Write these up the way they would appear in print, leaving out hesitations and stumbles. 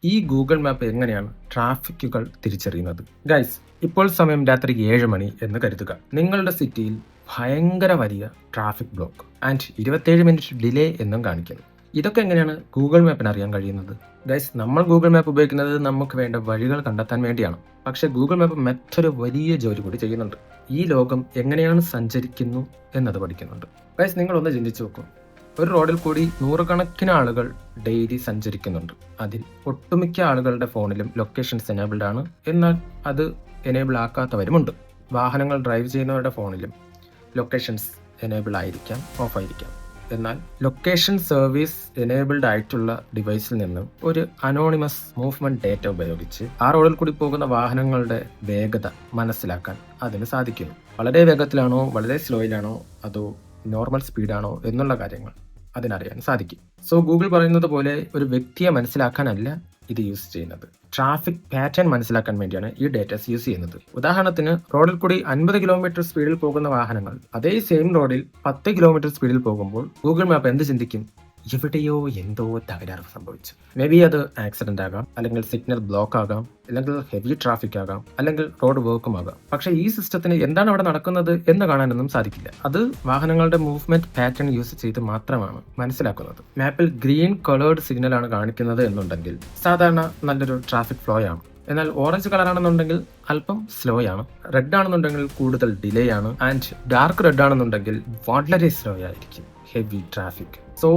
ഈ Google map എങ്ങനെയാണ് ട്രാഫിക്കുകൾ തിരിച്ചറിയുന്നത്? ഗൈസ്, ഇപ്പോൾ സമയം രാത്രി 7 മണി എന്ന് കരുതുക. നിങ്ങളുടെ സിറ്റിയിൽ ഭയങ്കര വലിയ traffic block and 27 minute delay എന്നും കാണിക്കുന്നു. ഇതൊക്കെ എങ്ങനെയാണ് ഗൂഗിൾ മാപ്പിന് അറിയാൻ കഴിയുന്നത്? ഗൈസ്, നമ്മൾ ഗൂഗിൾ മാപ്പ് ഉപയോഗിക്കുന്നത് നമുക്ക് വേണ്ട വഴികൾ കണ്ടെത്താൻ വേണ്ടിയാണ്. പക്ഷേ ഗൂഗിൾ മാപ്പ് മറ്റൊരു വലിയ ജോലി കൂടി ചെയ്യുന്നുണ്ട്. ഈ ലോകം എങ്ങനെയാണ് സഞ്ചരിക്കുന്നു എന്നത് പഠിക്കുന്നുണ്ട്. ഗൈസ്, നിങ്ങളൊന്ന് ചിന്തിച്ചു നോക്കൂ. ഒരു റോഡിൽ കൂടി നൂറുകണക്കിന് ആളുകൾ ഡെയിലി സഞ്ചരിക്കുന്നുണ്ട്. അതിൽ ഒട്ടുമിക്ക ആളുകളുടെ ഫോണിലും ലൊക്കേഷൻസ് എനേബിൾഡ് ആണ്. എന്നാൽ അത് എനേബിൾ ആക്കാത്തവരുമുണ്ട്. വാഹനങ്ങൾ ഡ്രൈവ് ചെയ്യുന്നവരുടെ ഫോണിലും ലൊക്കേഷൻസ് എനേബിൾ ആയിരിക്കാം, ഓഫ് ആയിരിക്കാം. എന്നാൽ ലൊക്കേഷൻ സർവീസ് എനേബിൾഡ് ആയിട്ടുള്ള ഡിവൈസിൽ നിന്ന് ഒരു അനോണിമസ് മൂവ്മെന്റ് ഡേറ്റ ഉപയോഗിച്ച് ആ റോഡിൽ കൂടി പോകുന്ന വാഹനങ്ങളുടെ വേഗത മനസ്സിലാക്കാൻ അതിന് സാധിക്കുന്നു. വളരെ വേഗത്തിലാണോ, വളരെ സ്ലോയിലാണോ, അതോ നോർമൽ സ്പീഡാണോ എന്നുള്ള കാര്യങ്ങൾ അതിനറിയാൻ സാധിക്കും. സോ ഗൂഗിൾ പറയുന്നത് പോലെ ഒരു വ്യക്തിയെ മനസ്സിലാക്കാനല്ല ഇത് യൂസ് ചെയ്യുന്നത്. ട്രാഫിക് പാറ്റേൺ മനസ്സിലാക്കാൻ വേണ്ടിയാണ് ഈ ഡേറ്റാസ് യൂസ് ചെയ്യുന്നത്. ഉദാഹരണത്തിന്, റോഡിൽ കൂടി 50 കിലോമീറ്റർ സ്പീഡിൽ പോകുന്ന വാഹനങ്ങൾ അതേ സെയിം റോഡിൽ 10 കിലോമീറ്റർ സ്പീഡിൽ പോകുമ്പോൾ ഗൂഗിൾ മാപ്പ് എന്ത് ചിന്തിക്കും? എവിടെയോ എന്തോ തകരാറ് സംഭവിച്ചു. മേ ബി അത് ആക്സിഡന്റ് ആകാം, അല്ലെങ്കിൽ സിഗ്നൽ ബ്ലോക്ക് ആകാം, അല്ലെങ്കിൽ ഹെവി ട്രാഫിക് ആകാം, അല്ലെങ്കിൽ റോഡ് വർക്കും ആകാം. പക്ഷേ ഈ സിസ്റ്റത്തിന് എന്താണ് അവിടെ നടക്കുന്നത് എന്ന് കാണാനൊന്നും സാധിക്കില്ല. അത് വാഹനങ്ങളുടെ മൂവ്മെന്റ് പാറ്റേൺ യൂസ് ചെയ്ത് മാത്രമാണ് മനസ്സിലാക്കുന്നത്. മാപ്പിൽ ഗ്രീൻ കളേർഡ് സിഗ്നൽ ആണ് കാണിക്കുന്നത് എന്നുണ്ടെങ്കിൽ സാധാരണ നല്ലൊരു ട്രാഫിക് ഫ്ലോ ആണ്. എന്നാൽ ഓറഞ്ച് കളർ ആണെന്നുണ്ടെങ്കിൽ അല്പം സ്ലോ ആണ്. റെഡ് ആണെന്നുണ്ടെങ്കിൽ കൂടുതൽ ഡിലേ ആണ്. ആൻഡ് ഡാർക്ക് റെഡ് ആണെന്നുണ്ടെങ്കിൽ വളരെ സ്ലോ ആയിരിക്കും, ഹെവി ട്രാഫിക്. സോ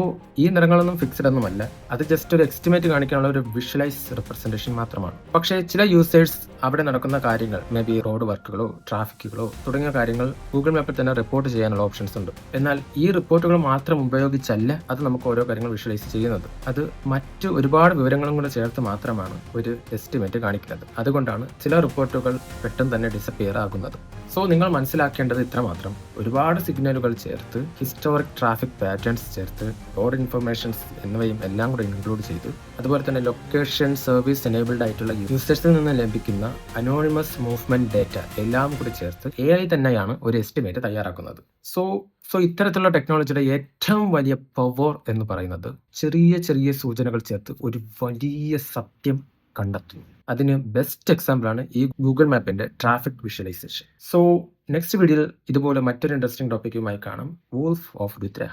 ഈ നിറങ്ങളൊന്നും ഫിക്സ്ഡ് ഒന്നുമല്ല. അത് ജസ്റ്റ് ഒരു എസ്റ്റിമേറ്റ് കാണിക്കാനുള്ള ഒരു വിഷ്വലൈസ് റെപ്രസെന്റേഷൻ മാത്രമാണ്. പക്ഷേ ചില യൂസേഴ്സ് അവിടെ നടക്കുന്ന കാര്യങ്ങൾ, മേ ബി റോഡ് വർക്കുകളോ ട്രാഫിക്കുകളോ തുടങ്ങിയ കാര്യങ്ങൾ ഗൂഗിൾ മാപ്പിൽ തന്നെ റിപ്പോർട്ട് ചെയ്യാനുള്ള ഓപ്ഷൻസ് ഉണ്ട്. എന്നാൽ ഈ റിപ്പോർട്ടുകൾ മാത്രം ഉപയോഗിച്ചല്ല അത് നമുക്ക് ഓരോ കാര്യങ്ങൾ വിഷ്വലൈസ് ചെയ്യുന്നത്. അത് മറ്റ് ഒരുപാട് വിവരങ്ങളും കൂടെ ചേർത്ത് മാത്രമാണ് ഒരു എസ്റ്റിമേറ്റ് കാണിക്കുന്നത്. അതുകൊണ്ടാണ് ചില റിപ്പോർട്ടുകൾ പെട്ടെന്ന് തന്നെ ഡിസപ്പിയർ ആകുന്നത്. സോ നിങ്ങൾ മനസ്സിലാക്കേണ്ടത് ഇത്രമാത്രം: ഒരുപാട് സിഗ്നലുകൾ ചേർത്ത്, ഹിസ്റ്റോറിക് ട്രാഫിക് പാറ്റേൺസ് ചേർത്ത്, റോഡ് ഇൻഫർമേഷൻസ് എന്നിവയും എല്ലാം കൂടെ ഇൻക്ലൂഡ് ചെയ്ത്, അതുപോലെ തന്നെ ലൊക്കേഷൻ സർവീസ് എനേബിൾഡ് ആയിട്ടുള്ള യൂസേഴ്സിൽ നിന്ന് ലഭിക്കുന്ന അനോണിമസ് മൂവ്മെന്റ് ഡേറ്റ എല്ലാം കൂടി ചേർത്ത് AI തന്നെയാണ് ഒരു എസ്റ്റിമേറ്റ് തയ്യാറാക്കുന്നത്. സോ ഇത്തരത്തിലുള്ള ടെക്നോളജിയുടെ ഏറ്റവും വലിയ പവർ എന്ന് പറയുന്നത് ചെറിയ ചെറിയ സൂചനകൾ ചേർത്ത് ഒരു വലിയ സത്യം കണ്ടെത്തുന്നു. അതിന് ബെസ്റ്റ് എക്സാമ്പിൾ ആണ് ഈ ഗൂഗിൾ മാപ്പിന്റെ ട്രാഫിക് വിഷ്വലൈസേഷൻ. സോ നെക്സ്റ്റ് വീഡിയോയിൽ ഇതുപോലെ മറ്റൊരു ഇൻട്രസ്റ്റിംഗ് ടോപ്പിക്കുമായി കാണാം. Wolf of ദ്വിത്ര.